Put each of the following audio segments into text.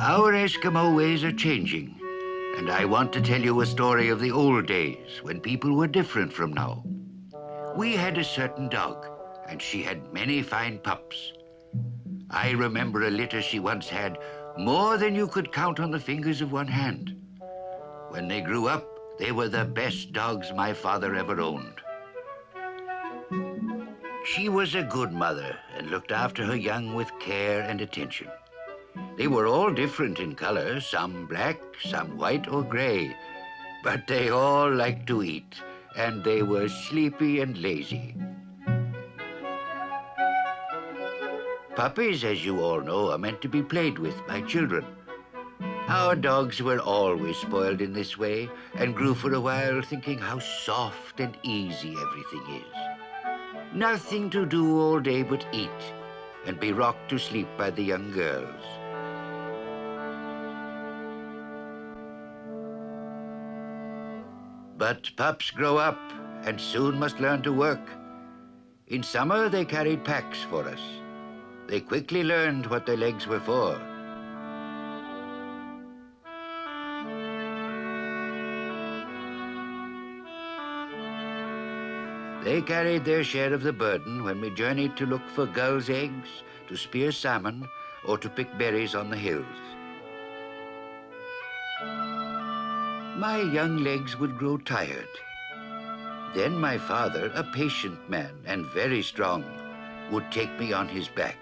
Our Eskimo ways are changing, and I want to tell you a story of the old days when people were different from now. We had a certain dog, and she had many fine pups. I remember a litter she once had, more than you could count on the fingers of one hand. When they grew up, they were the best dogs my father ever owned. She was a good mother and looked after her young with care and attention. They were all different in color, some black, some white or gray, but they all liked to eat, and they were sleepy and lazy. Puppies, as you all know, are meant to be played with by children. Our dogs were always spoiled in this way and grew for a while thinking how soft and easy everything is. Nothing to do all day but eat and be rocked to sleep by the young girls. But pups grow up and soon must learn to work. In summer, they carried packs for us. They quickly learned what their legs were for. They carried their share of the burden when we journeyed to look for gulls' eggs, to spear salmon, or to pick berries on the hills. My young legs would grow tired. Then my father, a patient man and very strong, would take me on his back.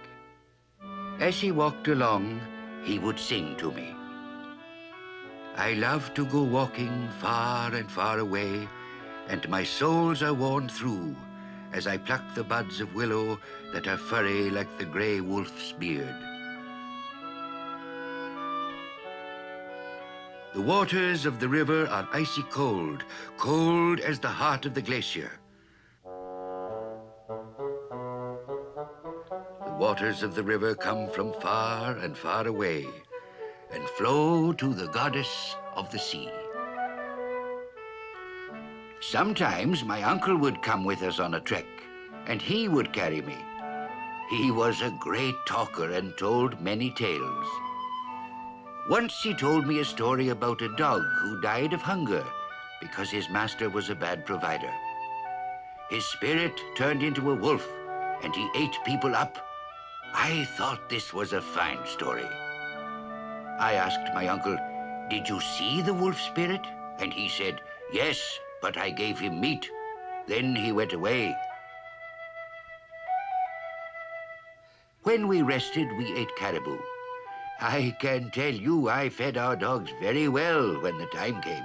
As he walked along, he would sing to me. I love to go walking far and far away, and my soles are worn through as I pluck the buds of willow that are furry like the gray wolf's beard. The waters of the river are icy cold, cold as the heart of the glacier. The waters of the river come from far and far away and flow to the goddess of the sea. Sometimes my uncle would come with us on a trek, and he would carry me. He was a great talker and told many tales. Once he told me a story about a dog who died of hunger because his master was a bad provider. His spirit turned into a wolf, and he ate people up. I thought this was a fine story. I asked my uncle, "Did you see the wolf spirit?" And he said, "Yes, but I gave him meat. Then he went away." When we rested, we ate caribou. I can tell you I fed our dogs very well when the time came.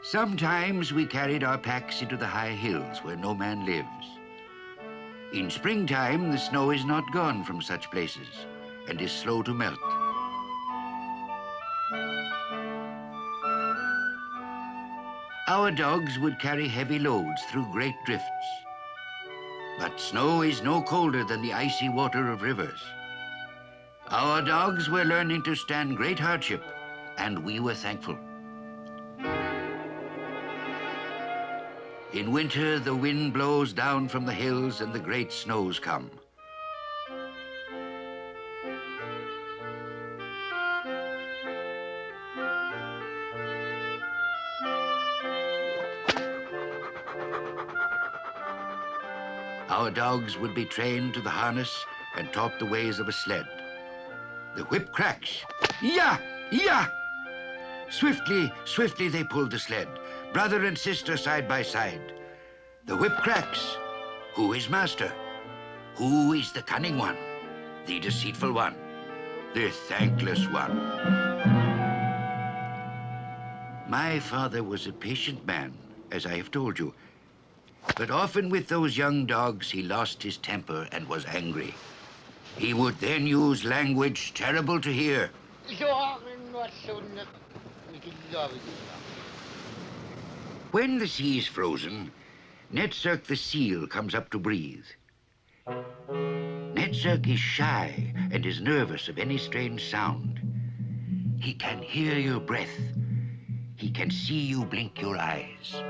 Sometimes we carried our packs into the high hills where no man lives. In springtime, the snow is not gone from such places and is slow to melt. Our dogs would carry heavy loads through great drifts. But snow is no colder than the icy water of rivers. Our dogs were learning to stand great hardship, and we were thankful. In winter, the wind blows down from the hills and the great snows come. Our dogs would be trained to the harness and taught the ways of a sled. The whip cracks. Yeah, yeah! Swiftly, swiftly they pulled the sled, brother and sister side by side. The whip cracks. Who is master? Who is the cunning one? The deceitful one? The thankless one? My father was a patient man, as I have told you. But often with those young dogs, he lost his temper and was angry. He would then use language terrible to hear. When the sea is frozen, Netsilik the seal comes up to breathe. Netsilik is shy and is nervous of any strange sound. He can hear your breath. He can see you blink your eyes.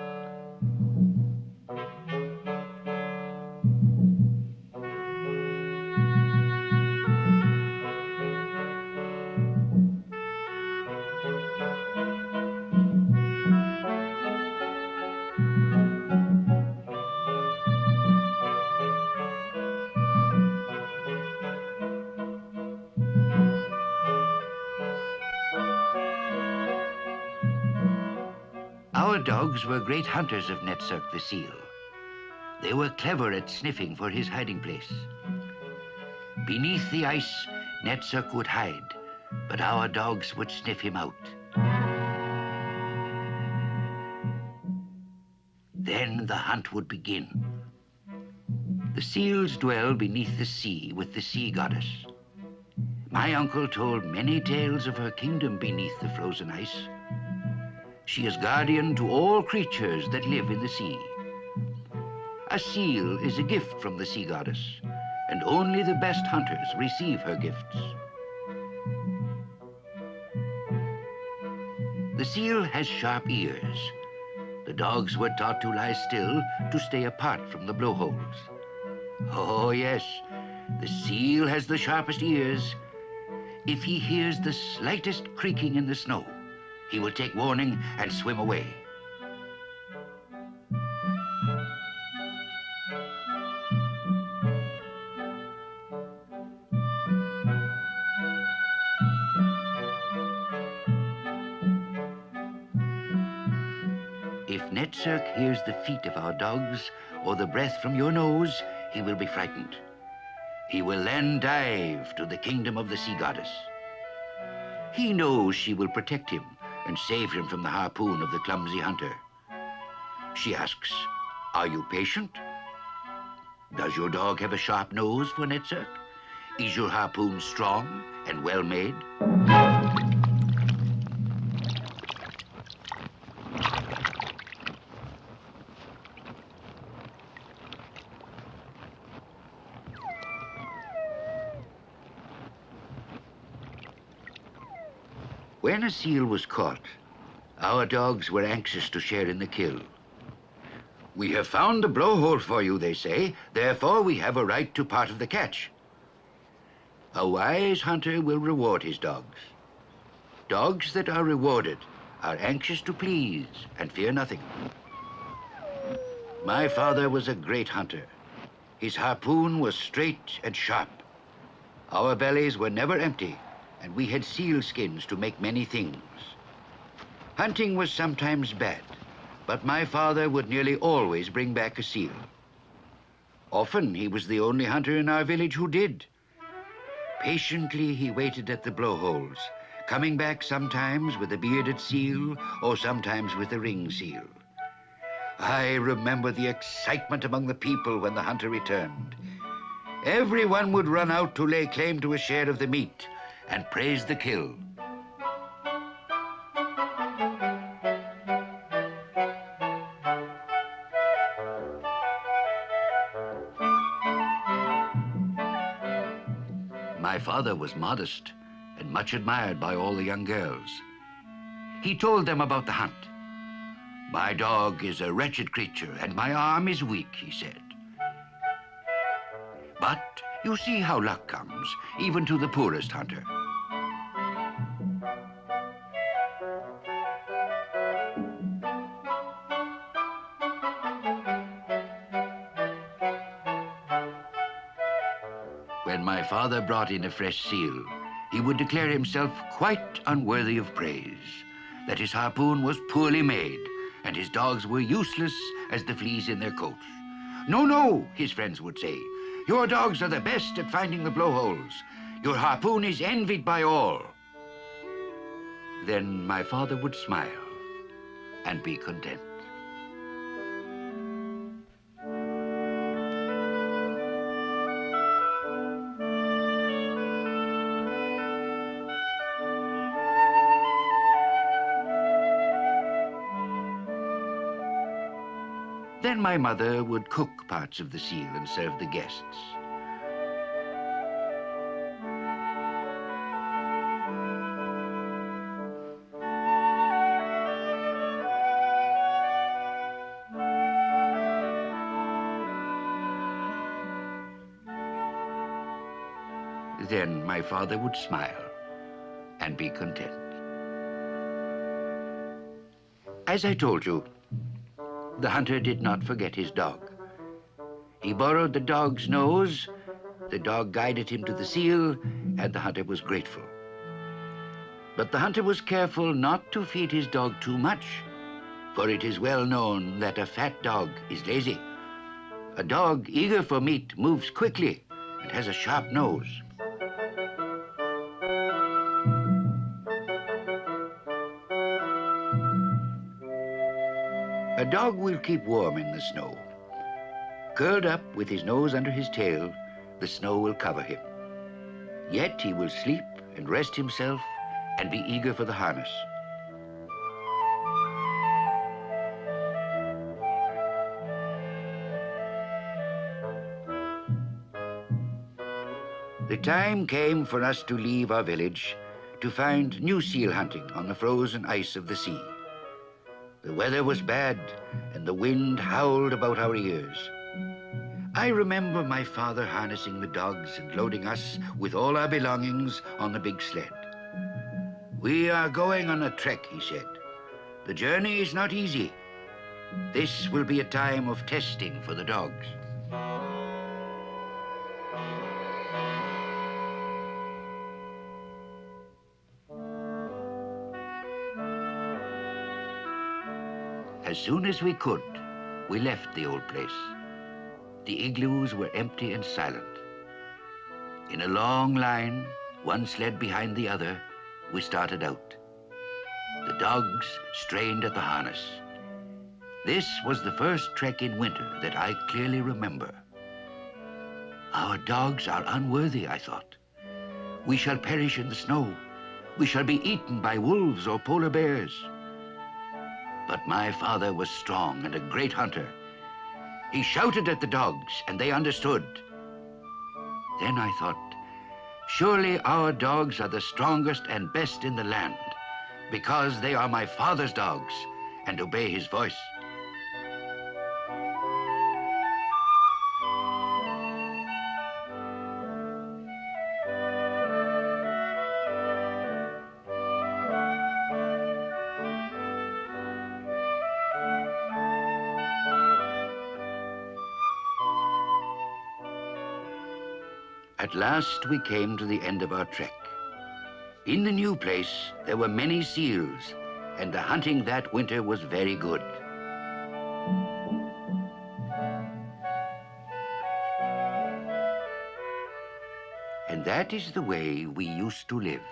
Our dogs were great hunters of Netsilik the seal. They were clever at sniffing for his hiding place. Beneath the ice, Netsilik would hide, but our dogs would sniff him out. Then the hunt would begin. The seals dwell beneath the sea with the sea goddess. My uncle told many tales of her kingdom beneath the frozen ice. She is guardian to all creatures that live in the sea. A seal is a gift from the sea goddess, and only the best hunters receive her gifts. The seal has sharp ears. The dogs were taught to lie still to stay apart from the blowholes. Oh yes, the seal has the sharpest ears. If he hears the slightest creaking in the snow, he will take warning and swim away. If Netsilik hears the feet of our dogs or the breath from your nose, he will be frightened. He will then dive to the kingdom of the sea goddess. He knows she will protect him and save him from the harpoon of the clumsy hunter. She asks, "Are you patient? Does your dog have a sharp nose for Netsilik? Is your harpoon strong and well made?" When a seal was caught, our dogs were anxious to share in the kill. "We have found the blowhole for you," they say, "therefore we have a right to part of the catch." A wise hunter will reward his dogs. Dogs that are rewarded are anxious to please and fear nothing. My father was a great hunter. His harpoon was straight and sharp. Our bellies were never empty, and we had seal skins to make many things. Hunting was sometimes bad, but my father would nearly always bring back a seal. Often he was the only hunter in our village who did. Patiently he waited at the blowholes, coming back sometimes with a bearded seal or sometimes with a ring seal. I remember the excitement among the people when the hunter returned. Everyone would run out to lay claim to a share of the meat and praise the kill. My father was modest and much admired by all the young girls. He told them about the hunt. "My dog is a wretched creature and my arm is weak," he said. But you see how luck comes, even to the poorest hunter. When my father brought in a fresh seal, he would declare himself quite unworthy of praise, that his harpoon was poorly made, and his dogs were useless as the fleas in their coats. "No, no," his friends would say, "your dogs are the best at finding the blowholes. Your harpoon is envied by all." Then my father would smile and be content. Then my mother would cook parts of the seal and serve the guests. then my father would smile and be content. As I told you, the hunter did not forget his dog. He borrowed the dog's nose, the dog guided him to the seal, and the hunter was grateful. But the hunter was careful not to feed his dog too much, for it is well known that a fat dog is lazy. A dog eager for meat moves quickly and has a sharp nose. A dog will keep warm in the snow. Curled up with his nose under his tail, the snow will cover him. Yet he will sleep and rest himself and be eager for the harness. The time came for us to leave our village to find new seal hunting on the frozen ice of the sea. The weather was bad and the wind howled about our ears. I remember my father harnessing the dogs and loading us with all our belongings on the big sled. "We are going on a trek," he said. "The journey is not easy. This will be a time of testing for the dogs." As soon as we could, we left the old place. The igloos were empty and silent. In a long line, one sled behind the other, we started out. The dogs strained at the harness. This was the first trek in winter that I clearly remember. Our dogs are unworthy, I thought. We shall perish in the snow. We shall be eaten by wolves or polar bears. But my father was strong and a great hunter. He shouted at the dogs, and they understood. Then I thought, surely our dogs are the strongest and best in the land, because they are my father's dogs and obey his voice. At last we came to the end of our trek. In the new place, there were many seals, and the hunting that winter was very good. And that is the way we used to live.